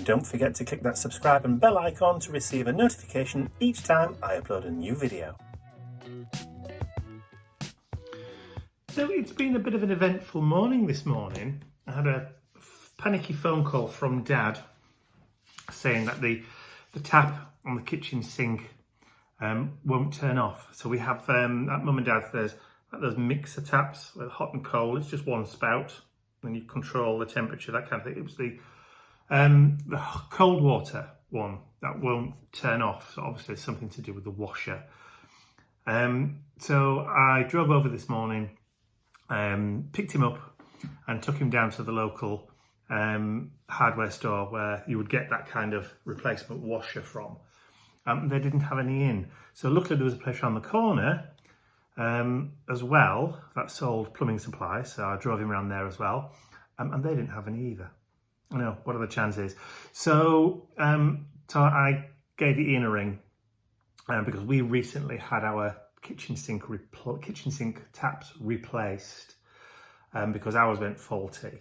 don't forget to click that subscribe and bell icon to receive a notification each time I upload a new video. So it's been a bit of an eventful morning this morning. I had a panicky phone call from Dad saying that the tap on the kitchen sink won't turn off. So we have at Mum and Dad's there's those mixer taps with hot and cold. It's just one spout and you control the temperature, that kind of thing. It was the cold water one that won't turn off. So obviously it's something to do with the washer. So I drove over this morning, picked him up and took him down to the local hardware store where you would get that kind of replacement washer from. They didn't have any in. So luckily there was a place around the corner as well that sold plumbing supplies. So I drove him around there as well. And they didn't have any either. I know, what are the chances? So, I gave Ian a ring because we recently had our kitchen sink taps replaced because ours went faulty,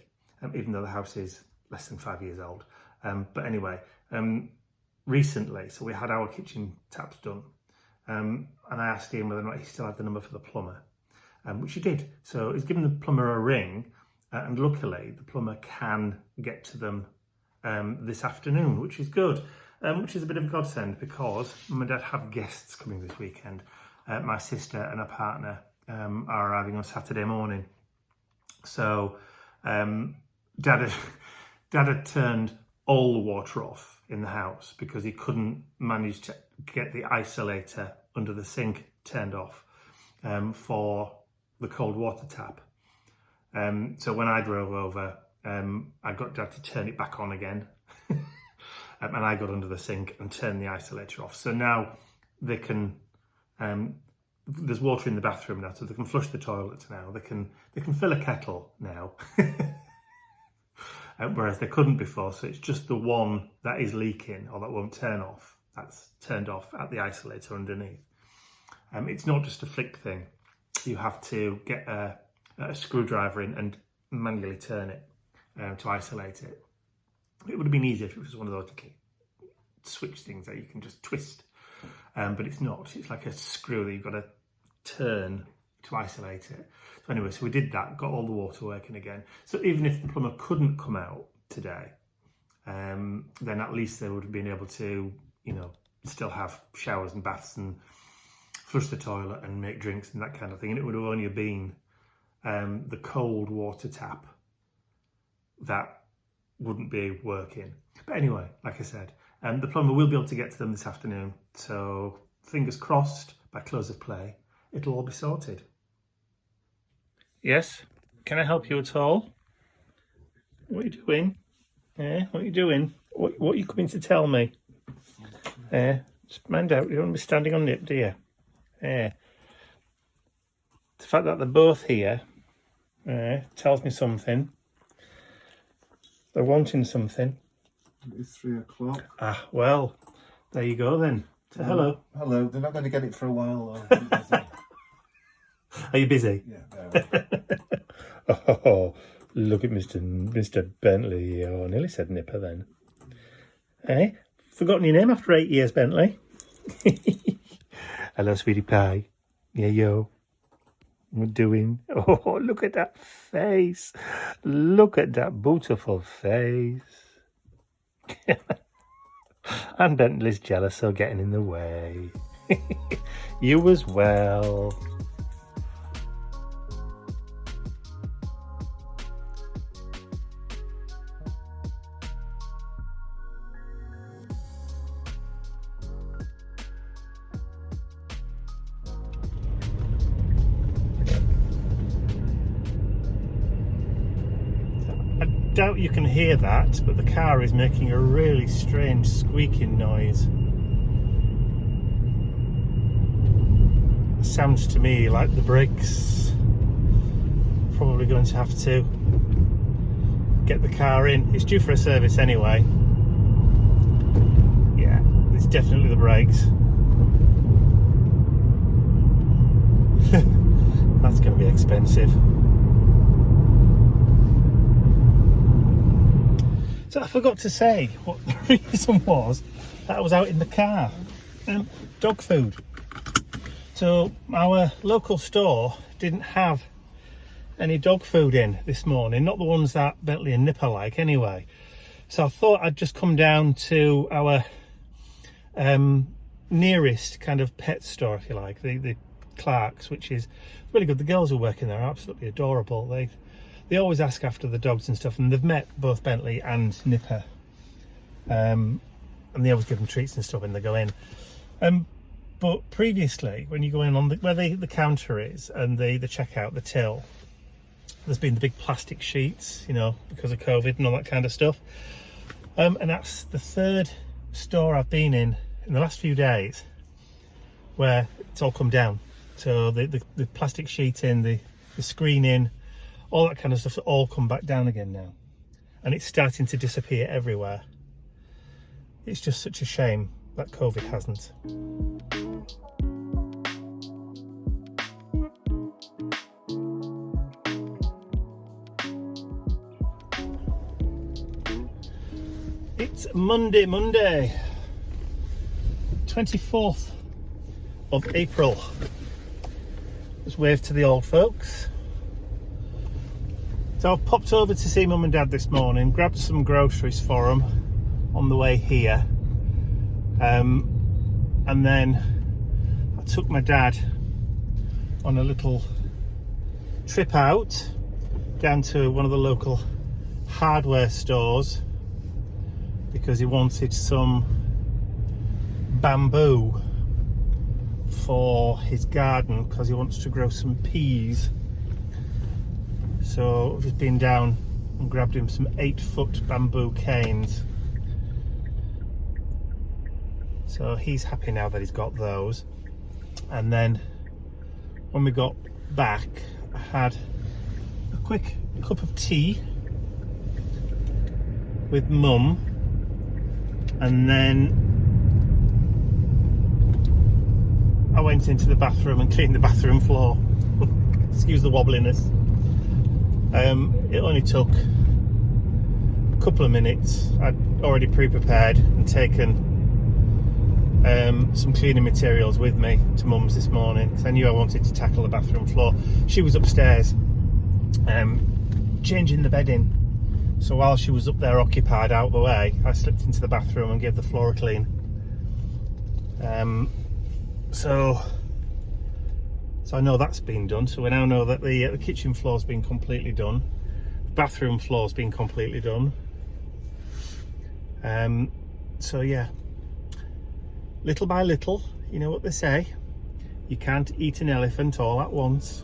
even though the house is less than 5 years old. But anyway, recently, so we had our kitchen taps done, and I asked Ian whether or not he still had the number for the plumber, which he did. So he's given the plumber a ring, and luckily the plumber can get to them this afternoon, which is good, which is a bit of a godsend because Mum and Dad have guests coming this weekend. My sister and her partner are arriving on Saturday morning. So Dad had turned all the water off in the house because he couldn't manage to get the isolator under the sink turned off for the cold water tap. So when I drove over, I got Dad to turn it back on again and I got under the sink and turned the isolator off. So now they can, there's water in the bathroom now, so they can flush the toilets now. They can fill a kettle now, whereas they couldn't before. So it's just the one that is leaking or that won't turn off. That's turned off at the isolator underneath. It's not just a flick thing. You have to get a screwdriver in and manually turn it to isolate it. It would have been easier if it was one of those little switch things that you can just twist, but it's not. It's like a screw that you've got to turn to isolate it. So anyway, so we did that, got all the water working again. So even if the plumber couldn't come out today, then at least they would have been able to, still have showers and baths and flush the toilet and make drinks and that kind of thing. And it would have only been the cold water tap that wouldn't be working. But anyway, like I said, the plumber will be able to get to them this afternoon. So fingers crossed, by close of play, it'll all be sorted. Yes, can I help you at all? What are you doing? What are you doing? What are you coming to tell me? Just mind out, you don't want to be standing on it, do you? The fact that they're both here tells me something. They're wanting something. It's 3 o'clock. Ah, well, there you go then. So hello. Hello. They're not going to get it for a while. Are you busy? Yeah. Oh, look at Mr. Bentley. Oh, I nearly said Nipper then. Forgotten your name after 8 years, Bentley. Hello, sweetie pie. Yeah, yo. What are you doing? Oh, look at that face. Look at that beautiful face. And Bentley's jealous, so getting in the way. You as well. I doubt you can hear that, but the car is making a really strange squeaking noise. It sounds to me like the brakes. Probably going to have to get the car in. It's due for a service anyway. Yeah, it's definitely the brakes. That's going to be expensive. So I forgot to say what the reason was that I was out in the car. Dog food. So our local store didn't have any dog food in this morning, not the ones that Bentley and Nipper like anyway. So I thought I'd just come down to our nearest kind of pet store, if you like, the Clark's, which is really good. The girls who work in there are absolutely adorable. They always ask after the dogs and stuff, and they've met both Bentley and Nipper, and they always give them treats and stuff when they go in. But previously, when you go in on where the counter is and the checkout, the till, there's been the big plastic sheets, you know, because of COVID and all that kind of stuff. And that's the third store I've been in the last few days where it's all come down. So the plastic sheet in, the screen in, all that kind of stuff's all come back down again now. And it's starting to disappear everywhere. It's just such a shame that COVID hasn't. It's Monday, 24th of April. Just wave to the old folks. So I've popped over to see Mum and Dad this morning, grabbed some groceries for them on the way here. And then I took my dad on a little trip out down to one of the local hardware stores because he wanted some bamboo for his garden because he wants to grow some peas. So I've just been down and grabbed him some 8-foot bamboo canes. So he's happy now that he's got those. And then when we got back, I had a quick cup of tea with Mum, and then I went into the bathroom and cleaned the bathroom floor. Excuse the wobbliness. It only took a couple of minutes. I'd already pre-prepared and taken some cleaning materials with me to Mum's this morning because I knew I wanted to tackle the bathroom floor. She was upstairs changing the bedding, so while she was up there occupied out the way, I slipped into the bathroom and gave the floor a clean. So I know that's been done. So we now know that the kitchen floor's been completely done, the bathroom floor's been completely done. So yeah, little by little, you know what they say, you can't eat an elephant all at once.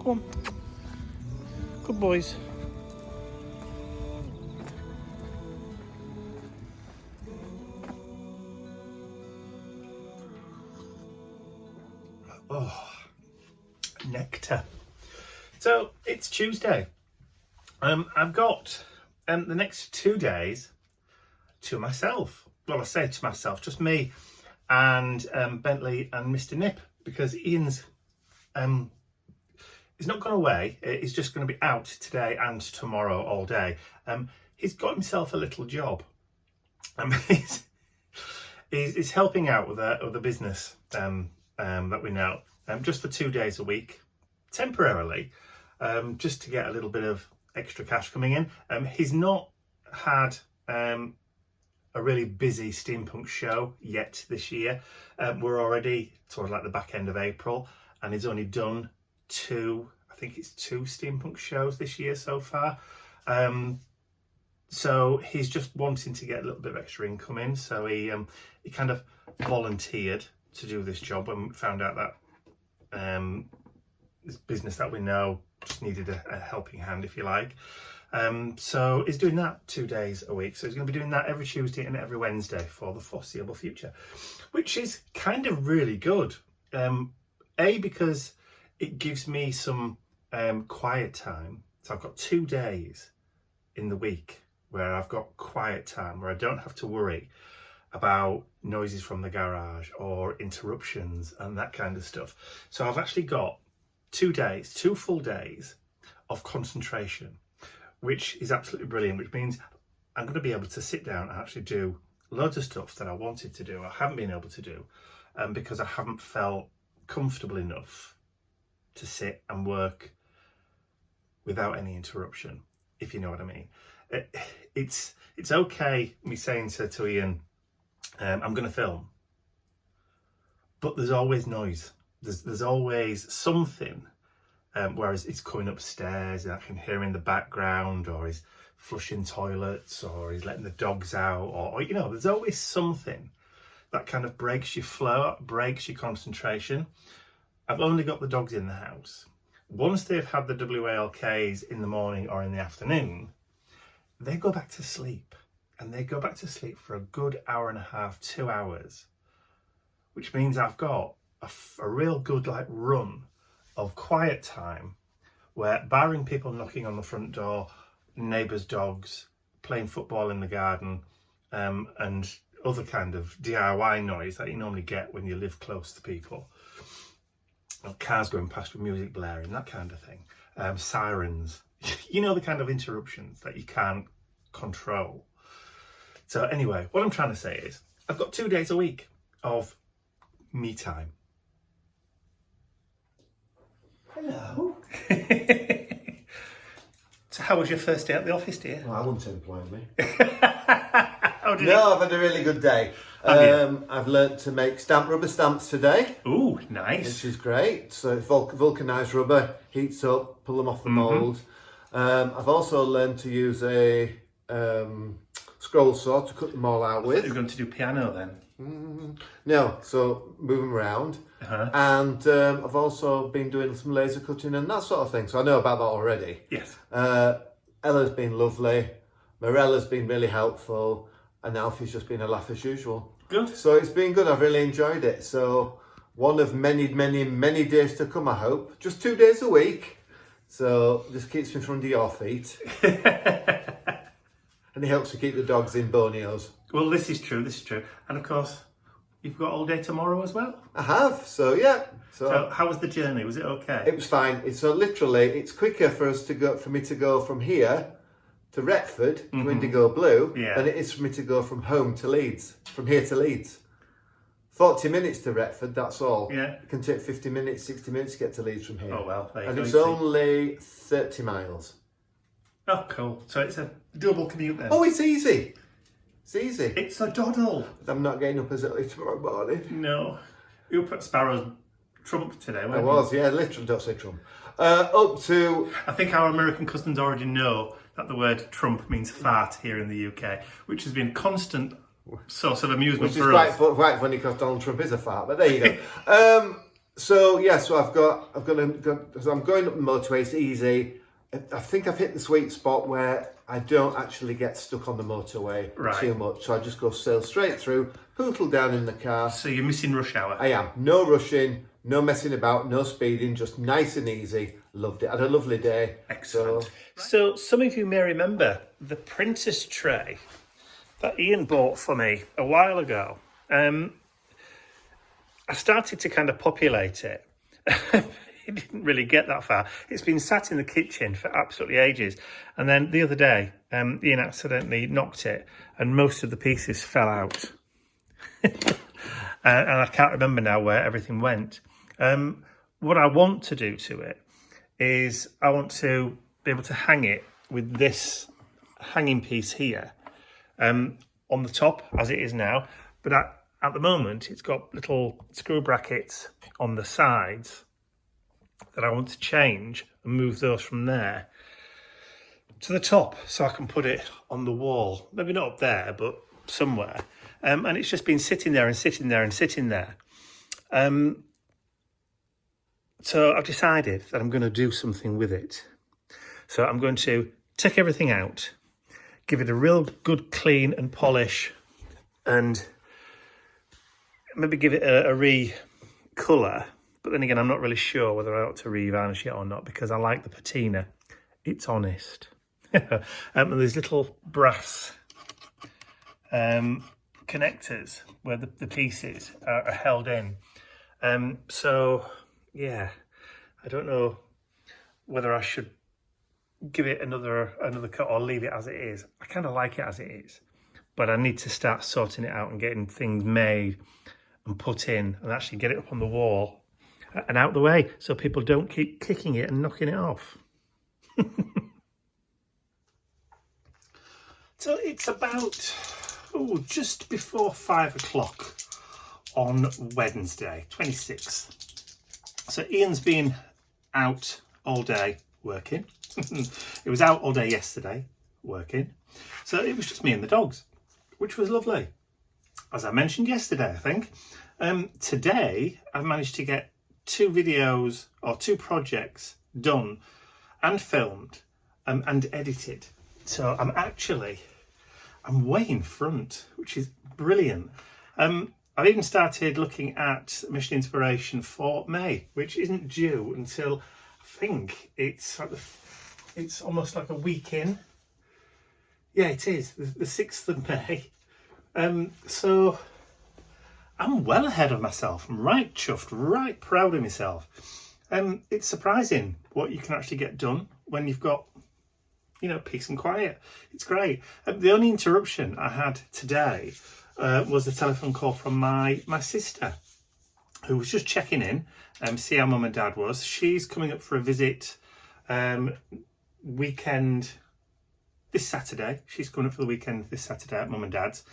Come on. Good boys. Oh, nectar. So it's Tuesday. I've got the next 2 days to myself. Well, I say to myself, just me and Bentley and Mr. Nip, because Ian's he's not gone away. He's just going to be out today and tomorrow all day. He's got himself a little job. is helping out with a business that we know, just for 2 days a week, temporarily, just to get a little bit of extra cash coming in. He's not had a really busy steampunk show yet this year. We're already towards like the back end of April, and he's only done two steampunk shows this year so far. So he's just wanting to get a little bit of extra income in. So he kind of volunteered to do this job when we found out that this business that we know just needed a helping hand, if you like. So he's doing that 2 days a week. So he's going to be doing that every Tuesday and every Wednesday for the foreseeable future, which is kind of really good. Because it gives me some quiet time. So I've got 2 days in the week where I've got quiet time, where I don't have to worry about noises from the garage or interruptions and that kind of stuff. So I've actually got 2 days, 2 full days of concentration, which is absolutely brilliant, which means I'm going to be able to sit down and actually do loads of stuff that I wanted to do, I haven't been able to do, because I haven't felt comfortable enough to sit and work without any interruption, if you know what I mean. It's okay me saying to Ian, I'm going to film, but there's always noise. There's always something, whereas it's coming upstairs and I can hear him in the background, or he's flushing toilets, or he's letting the dogs out, or there's always something that kind of breaks your flow, breaks your concentration. I've only got the dogs in the house. Once they've had the WALKs in the morning or in the afternoon, they go back to sleep, and they go back to sleep for a good hour and a half, 2 hours, which means I've got a real good run of quiet time where, barring people knocking on the front door, neighbours' dogs, playing football in the garden, and other kind of DIY noise that you normally get when you live close to people, cars going past with music blaring, that kind of thing, sirens, the kind of interruptions that you can't control. So anyway, what I'm trying to say is I've got 2 days a week of me time. Hello. So how was your first day at the office, dear? Well, I wouldn't employ me. How did No, I've had a really good day. I've learnt to make rubber stamps today. Ooh, nice. Which is great. So it's vulcanised rubber, heats up, pull them off the mould. I've also learned to use a scroll saw to cut them all out with. You're going to do piano then? No, so move them around. And I've also been doing some laser cutting and that sort of thing. So I know about that already. Yes. Ella's been lovely. Morella's been really helpful. And Alfie's just been a laugh as usual. Good. So it's been good. I've really enjoyed it. So one of many, many, many days to come, I hope. Just 2 days a week. So just keeps me from under your feet. And it helps to keep the dogs in Borneos. Well, this is true. And of course, you've got all day tomorrow as well. I have. So yeah. So how was the journey? Was it okay? It was fine. So literally, it's quicker for me to go from here to Retford, to Indigo Blue, than it is for me to go from home to Leeds, from here to Leeds. 40 minutes to Retford, that's all. Yeah. It can take 50 minutes, 60 minutes to get to Leeds from here. Oh, well, there you and go. It's only 30 miles. Oh, cool. So it's a double commute then? Oh, it's easy. It's easy. It's a doddle. I'm not getting up as early tomorrow morning. No. You put Sparrow's Trump today, weren't I you? was, yeah, literally, don't say Trump. Up to... I think our American cousins already know that the word Trump means fart here in the UK, which has been a constant source of amusement Which is for us. quite funny because Donald Trump is a fart, but there you go. So I'm going up the motorway, it's easy. I think I've hit the sweet spot where I don't actually get stuck on the motorway too much. So I just go sail straight through, poodle down in the car. So you're missing rush hour? I am. No rushing, no messing about, no speeding, just nice and easy. Loved it. Had a lovely day. Excellent. So some of you may remember the Princess tray that Ian bought for me a while ago. I started to kind of populate it. It didn't really get that far. It's been sat in the kitchen for absolutely ages. And then the other day, Ian accidentally knocked it and most of the pieces fell out. and I can't remember now where everything went. What I want to do to it is I want to be able to hang it with this hanging piece here on the top as it is now, but at the moment it's got little screw brackets on the sides that I want to change and move those from there to the top so I can put it on the wall, maybe not up there but somewhere, and it's just been sitting there and sitting there and sitting there. So I've decided that I'm going to do something with it. So I'm going to take everything out, give it a real good clean and polish, and maybe give it a re-colour. But then again, I'm not really sure whether I ought to re-varnish it or not because I like the patina. It's honest. And there's little brass connectors where the pieces are held in. So yeah, I don't know whether I should give it another cut or leave it as it is. I kind of like it as it is, but I need to start sorting it out and getting things made and put in and actually get it up on the wall and out the way so people don't keep kicking it and knocking it off. So it's about just before 5 o'clock on Wednesday, 26th. So Ian's been out all day working. It was out all day yesterday working. So it was just me and the dogs, which was lovely. As I mentioned yesterday, I think. Today, I've managed to get 2 videos or 2 projects done and filmed and edited. So I'm way in front, which is brilliant. I've even started looking at mission inspiration for May, which isn't due until I think it's almost like a week in. Yeah, it is the 6th of May. So I'm well ahead of myself. I'm right chuffed, right proud of myself. It's surprising what you can actually get done when you've got, peace and quiet. It's great. The only interruption I had today was a telephone call from my sister, who was just checking in, see how mum and dad was. She's coming up for a visit weekend this Saturday. She's coming up for the weekend this Saturday at mum and dad's.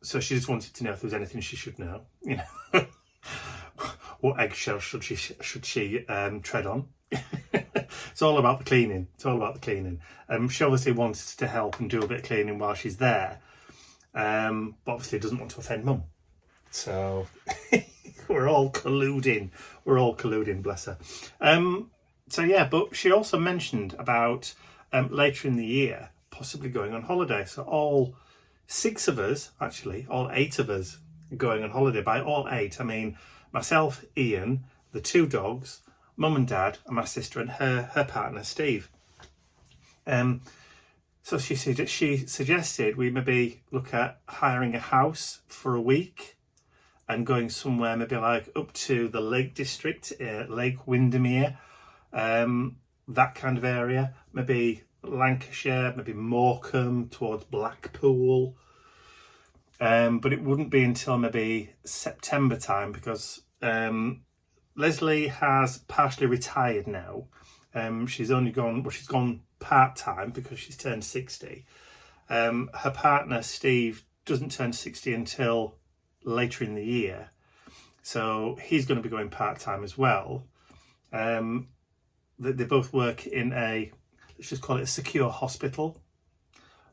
So she just wanted to know if there was anything she should know. What eggshell should she tread on? It's all about the cleaning. She obviously wants to help and do a bit of cleaning while she's there. But obviously doesn't want to offend mum. So we're all colluding, bless her. So yeah, but she also mentioned about later in the year possibly going on holiday. So all 6 of us, actually, all 8 of us going on holiday. By all 8, I mean myself, Ian, the 2 dogs, mum and dad, and my sister and her partner, Steve. So she suggested we maybe look at hiring a house for a week and going somewhere maybe like up to the Lake District, Lake Windermere, that kind of area, maybe Lancashire, maybe Morecambe towards Blackpool. But it wouldn't be until maybe September time because Leslie has partially retired now. She's gone part-time because she's turned 60. Her partner, Steve, doesn't turn 60 until later in the year. So he's going to be going part-time as well. They both work in let's just call it a secure hospital,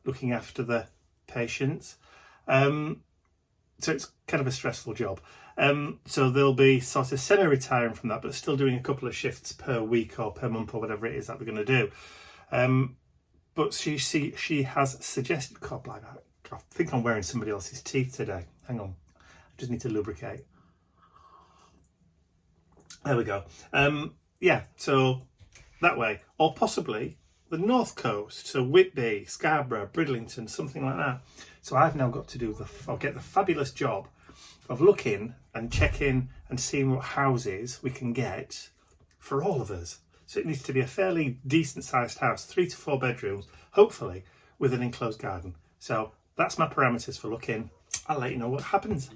looking after the patients. So it's kind of a stressful job. So they'll be sort of semi-retiring from that, but still doing a couple of shifts per week or per month or whatever it is that we're going to do. But she has suggested, I think I'm wearing somebody else's teeth today. Hang on, I just need to lubricate. There we go. Yeah, so that way, or possibly the North Coast, so Whitby, Scarborough, Bridlington, something like that. So I've now got to get the fabulous job of looking and checking and seeing what houses we can get for all of us. So it needs to be a fairly decent sized house, 3 to 4 bedrooms, hopefully with an enclosed garden. So that's my parameters for looking. I'll let you know what happens.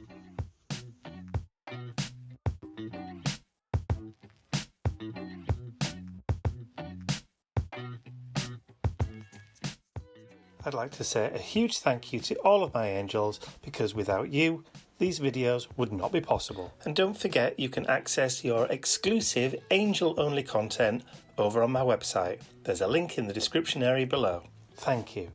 I'd like to say a huge thank you to all of my angels, because without you, these videos would not be possible. And don't forget, you can access your exclusive angel-only content over on my website. There's a link in the description area below. Thank you.